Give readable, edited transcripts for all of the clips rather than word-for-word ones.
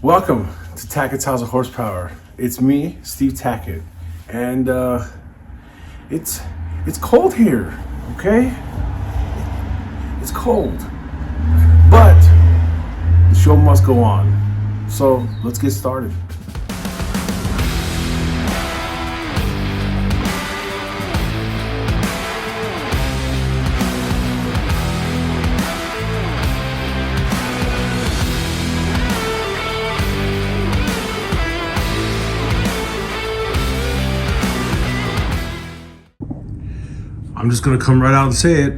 Welcome to Tackett's House of Horsepower. It's me, Steve Tackett, and it's cold here. Okay, it's cold, but the show must go on. So let's get started. I'm just gonna come right out and say it.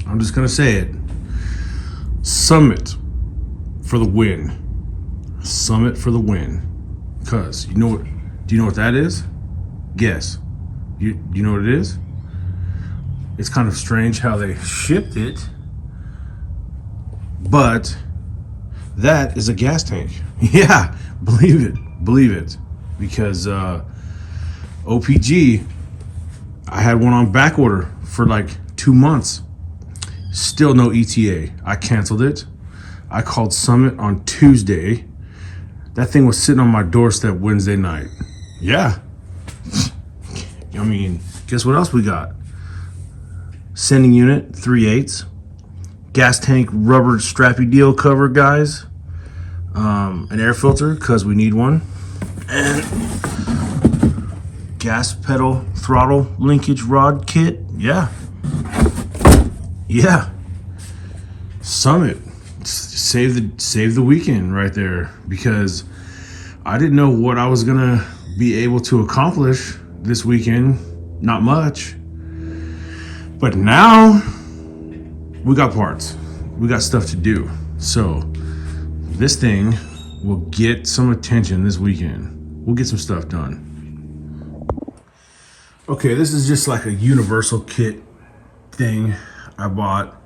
I'm just gonna say it. Summit for the win. Summit for the win. Cause you know what? Do you know what that is? Guess. You know what it is? It's kind of strange how they shipped it, but that is a gas tank. Yeah, believe it, because OPG. I had one on back order for like 2 months. Still no ETA. I canceled it. I called Summit on Tuesday. That thing was sitting on my doorstep Wednesday night. Yeah. I mean, guess what else we got? Sending unit, 3/8. Gas tank rubber strappy deal cover, guys. An air filter, because we need one. And gas pedal throttle linkage rod kit. Yeah, Summit save the weekend right there, because I didn't know what I was gonna be able to accomplish this weekend. Not much, but now we got parts, we got stuff to do, so this thing will get some attention this weekend. We'll get some stuff done. Okay, this is just like a universal kit thing I bought.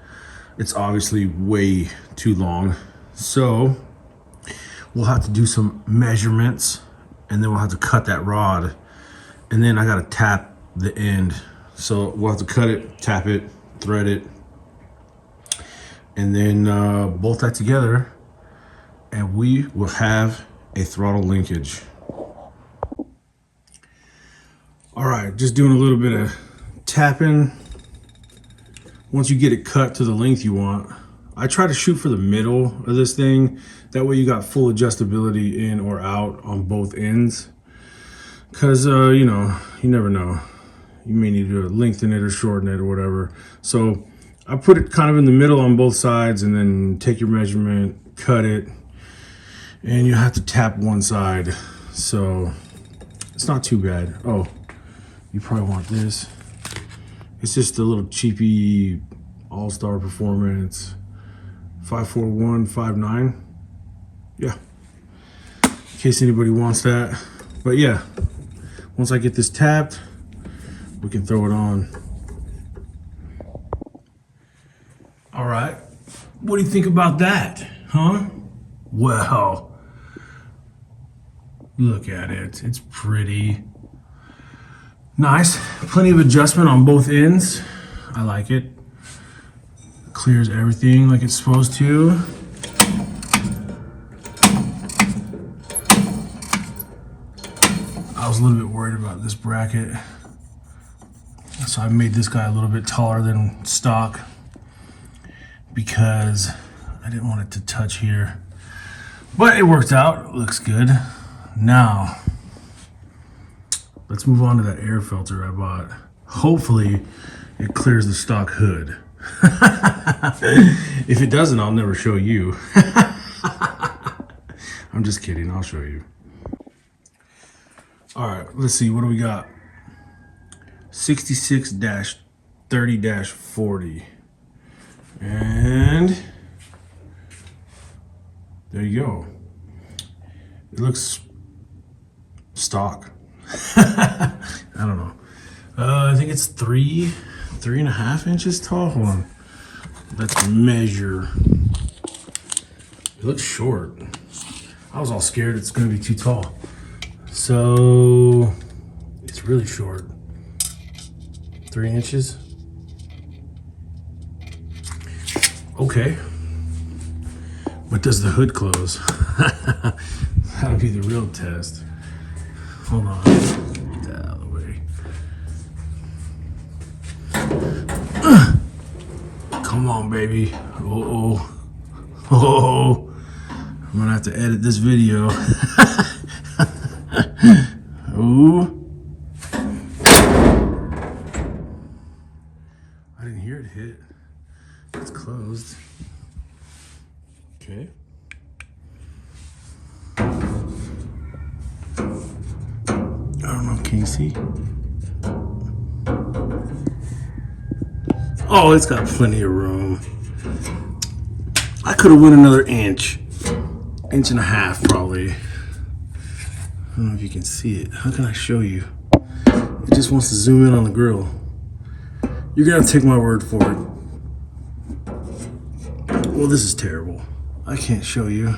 It's obviously way too long, so we'll have to do some measurements, and then we'll have to cut that rod, and then I gotta tap the end. So we'll have to cut it, tap it, thread it, and then bolt that together, and we will have a throttle linkage. All right, just doing a little bit of tapping. Once you get it cut to the length you want, I try to shoot for the middle of this thing. That way you got full adjustability in or out on both ends. Cause you know, you never know. You may need to lengthen it or shorten it or whatever. So I put it kind of in the middle on both sides, and then take your measurement, cut it, and you have to tap one side. So it's not too bad. Oh, you probably want this. It's just a little cheapy Allstar Performance 54159. Yeah, in case anybody wants that. But yeah, once I get this tapped, we can throw it on. All right, what do you think about that, huh? Well, look at it. It's pretty. Nice, plenty of adjustment on both ends. I like it. Clears everything like it's supposed to. I was a little bit worried about this bracket, so I made this guy a little bit taller than stock, because I didn't want it to touch here. But it worked out, it looks good. Now, let's move on to that air filter I bought. Hopefully it clears the stock hood. If it doesn't, I'll never show you. I'm just kidding, I'll show you. All right, let's see, what do we got? 66-30-40. And there you go. It looks stock. I don't know. I think it's 3.5 inches tall. Hold on. Let's measure. It looks short. I was all scared it's gonna be too tall. So it's really short. 3 inches. Okay. But does the hood close? That'll be the real test. Hold on. Get that out of the way. Come on, baby. Oh. I'm gonna have to edit this video. Ooh. I didn't hear it hit. It's closed. Okay. I don't know, can you see? Oh, it's got plenty of room. I could have went another inch and a half probably. I don't know if you can see it. How can I show you? It just wants to zoom in on the grill. You're gonna have to take my word for it. Well, this is terrible. I can't show you.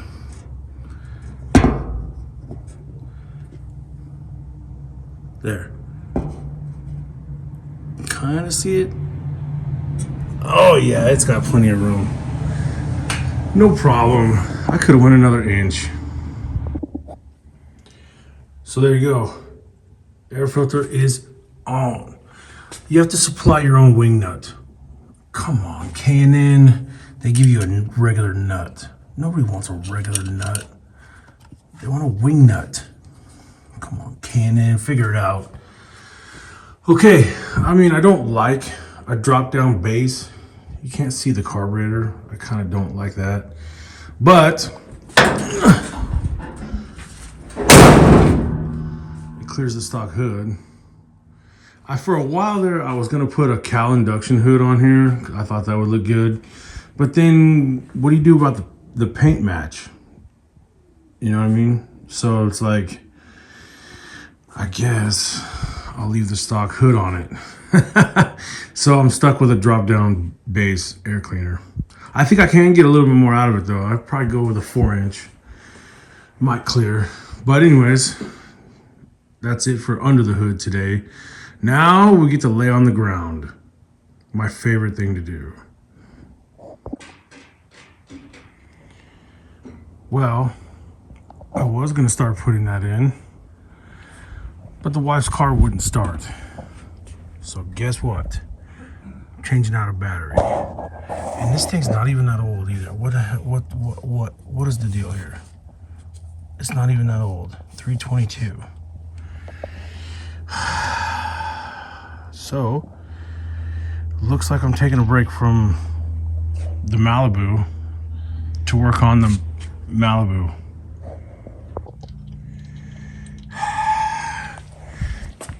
There. Kind of see it? Oh yeah, it's got plenty of room. No problem. I could have went another inch. So there you go. Air filter is on. You have to supply your own wing nut. Come on, K&N. They give you a regular nut. Nobody wants a regular nut. They want a wing nut. Come on, K&N, figure it out. Okay, I mean, I don't like a drop-down base. You can't see the carburetor. I kind of don't like that. But it clears the stock hood. For a while there, I was gonna put a Cal induction hood on here. I thought that would look good. But then, what do you do about the paint match? You know what I mean? So it's like, I guess I'll leave the stock hood on it. So I'm stuck with a drop-down base air cleaner. I think I can get a little bit more out of it though. I'd probably go with a 4-inch. Might clear. But anyways, that's it for under the hood today. Now we get to lay on the ground. My favorite thing to do. Well, I was gonna start putting that in, but the wife's car wouldn't start. So guess what? I'm changing out a battery. And this thing's not even that old either. What is the deal here? It's not even that old. 322. So, looks like I'm taking a break from the Malibu to work on the Malibu.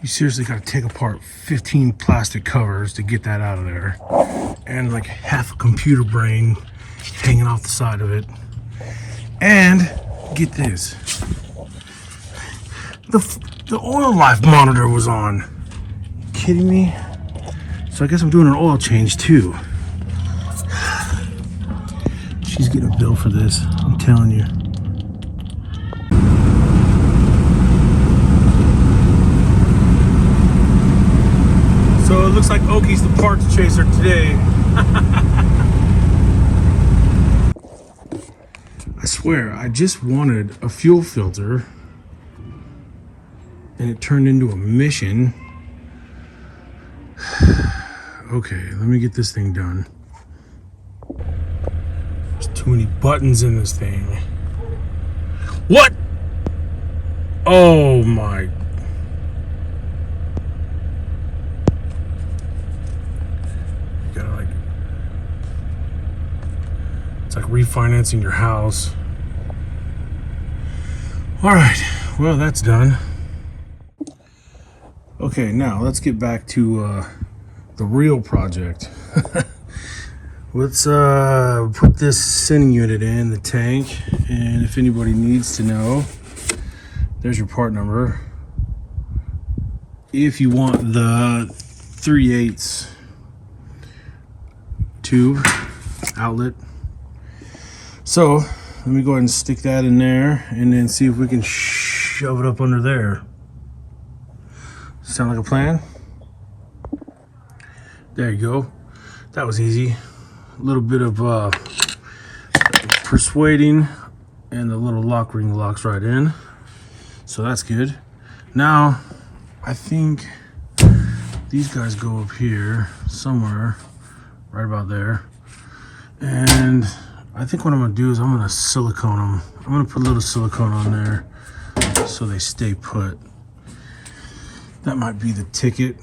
You seriously got to take apart 15 plastic covers to get that out of there. And like half a computer brain hanging off the side of it. And get this. The oil life monitor was on. You kidding me? So I guess I'm doing an oil change too. She's getting a bill for this, I'm telling you. So it looks like Oki's the parts chaser today. I swear, I just wanted a fuel filter and it turned into a mission. Okay, let me get this thing done. There's too many buttons in this thing. What? Oh my. It's like refinancing your house. All right, well, that's done. Okay, now let's get back to the real project. Let's put this sending unit in the tank, and if anybody needs to know, there's your part number. If you want the 3/8 tube outlet. So let me go ahead and stick that in there and then see if we can shove it up under there. Sound like a plan? There you go. That was easy. A little bit of persuading, and the little lock ring locks right in. So that's good. Now, I think these guys go up here somewhere, right about there. And I think what I'm gonna do is I'm gonna silicone them. I'm gonna put a little silicone on there so they stay put. That might be the ticket.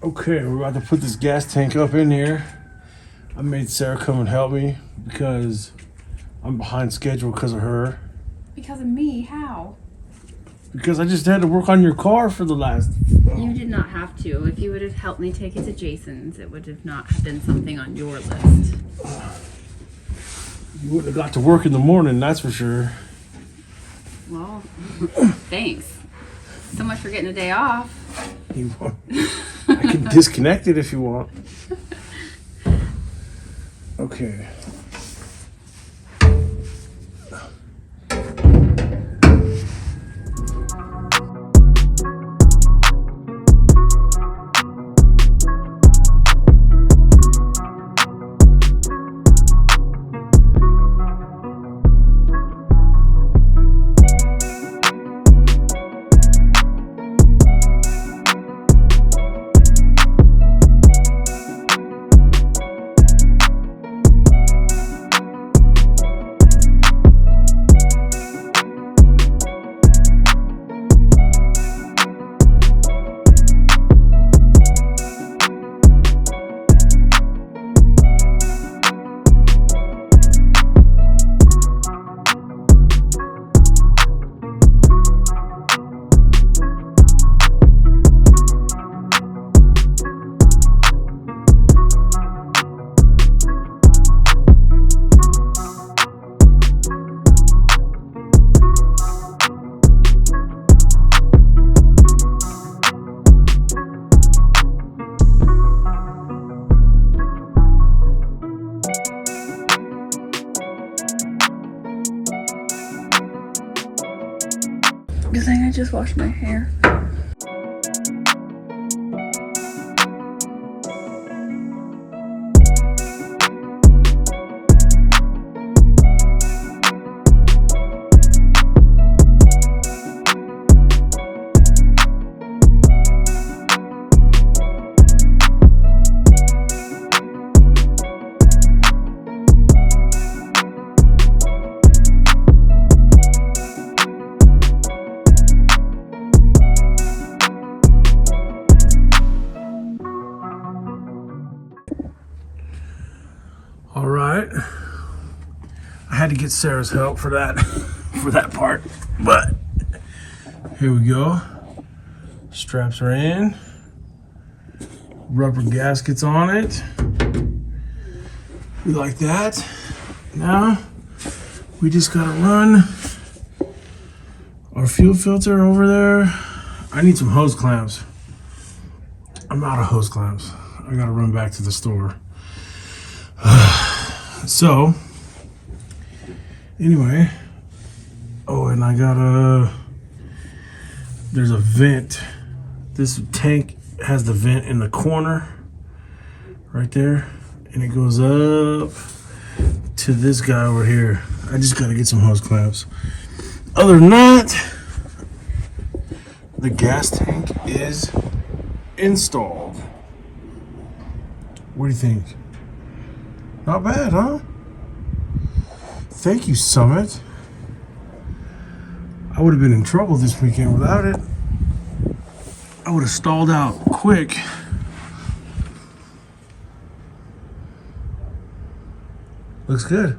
Okay, we're about to put this gas tank up in here. I made Sarah come and help me because I'm behind schedule because of her. Because of me? How? Because I just had to work on your car for the last... You did not have to. If you would have helped me take it to Jason's, it would have not been something on your list. You wouldn't have got to work in the morning, that's for sure. Well, thanks. So much for getting a day off. You want? I can disconnect it if you want. Okay. Good thing I just washed my hair. All right. I had to get Sarah's help for that, part, but here we go. Straps are in. Rubber gaskets on it. We like that. Now we just gotta run our fuel filter over there. I need some hose clamps. I'm out of hose clamps. I gotta run back to the store. So anyway, oh, and I got there's a vent. This tank has the vent in the corner right there, and it goes up to this guy over here. I just gotta get some hose clamps. Other than that, the gas tank is installed. What do you think? Not bad, huh? Thank you, Summit. I would have been in trouble this weekend without it. I would have stalled out quick. Looks good.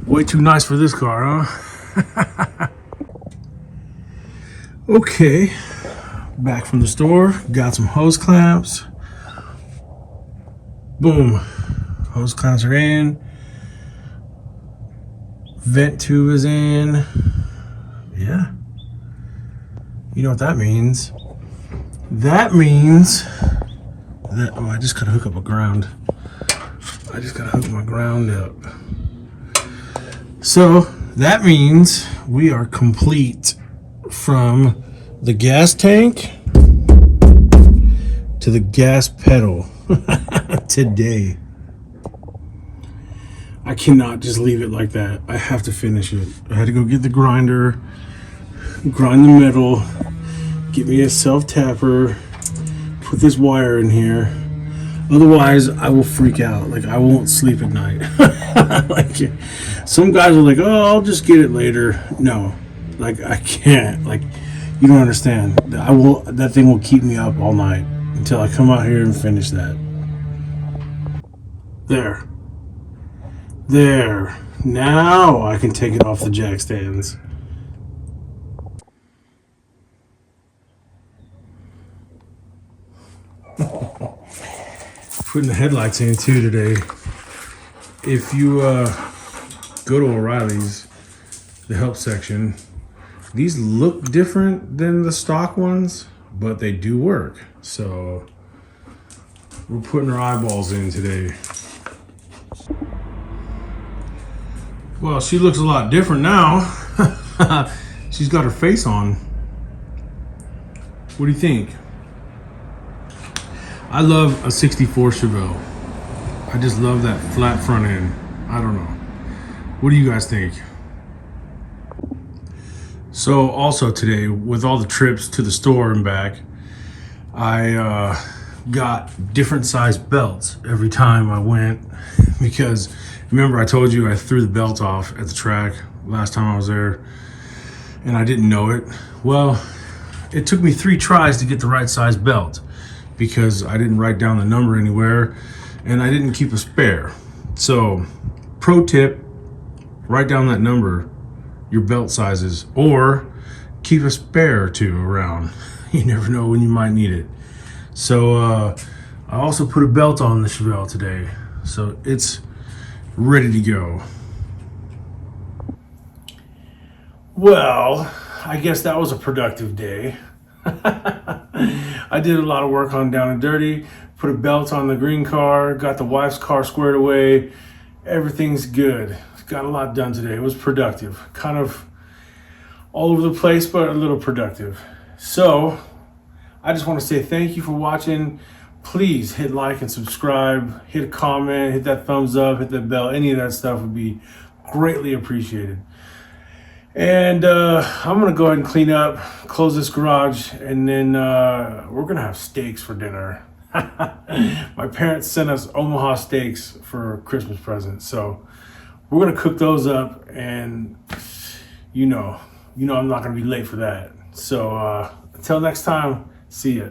Way too nice for this car, huh? Okay. Back from the store. Got some hose clamps. Boom. Hose clamps are in. Vent tube is in. Yeah. You know what that means? That means that, oh, I just gotta hook up a ground. I just gotta hook my ground up. So that means we are complete from the gas tank to the gas pedal today. I cannot just leave it like that. I have to finish it. I had to go get the grinder, grind the metal, get me a self-tapper, put this wire in here. Otherwise, I will freak out. Like, I won't sleep at night. Like, some guys are like, oh, I'll just get it later. No, like, I can't. Like, you don't understand. That thing will keep me up all night until I come out here and finish that. There. There. Now I can take it off the jack stands. Putting the headlights in too today. If you go to O'Reilly's, the help section, these look different than the stock ones, but they do work. So we're putting our eyeballs in today. Well, she looks a lot different now. She's got her face on. What do you think? I love a 64 Chevelle. I just love that flat front end. I don't know. What do you guys think? So also today, with all the trips to the store and back, I got different size belts every time I went, because remember I told you I threw the belt off at the track last time I was there and I didn't know it. Well, it took me 3 tries to get the right size belt because I didn't write down the number anywhere and I didn't keep a spare. So pro tip, write down that number, your belt sizes, or keep a spare or 2 around. You never know when you might need it. So I also put a belt on the Chevelle today, so it's ready to go. Well, I guess that was a productive day. I did a lot of work on Down and Dirty, put a belt on the green car, got the wife's car squared away. Everything's good. Got a lot done today. It was productive. Kind of all over the place, but a little productive. So I just want to say thank you for watching. Please hit like and subscribe, hit a comment, hit that thumbs up, hit that bell. Any of that stuff would be greatly appreciated. And I'm gonna go ahead and clean up, close this garage, and then we're gonna have steaks for dinner. My parents sent us Omaha steaks for Christmas presents, so we're gonna cook those up, and you know I'm not gonna be late for that. So until next time, see ya.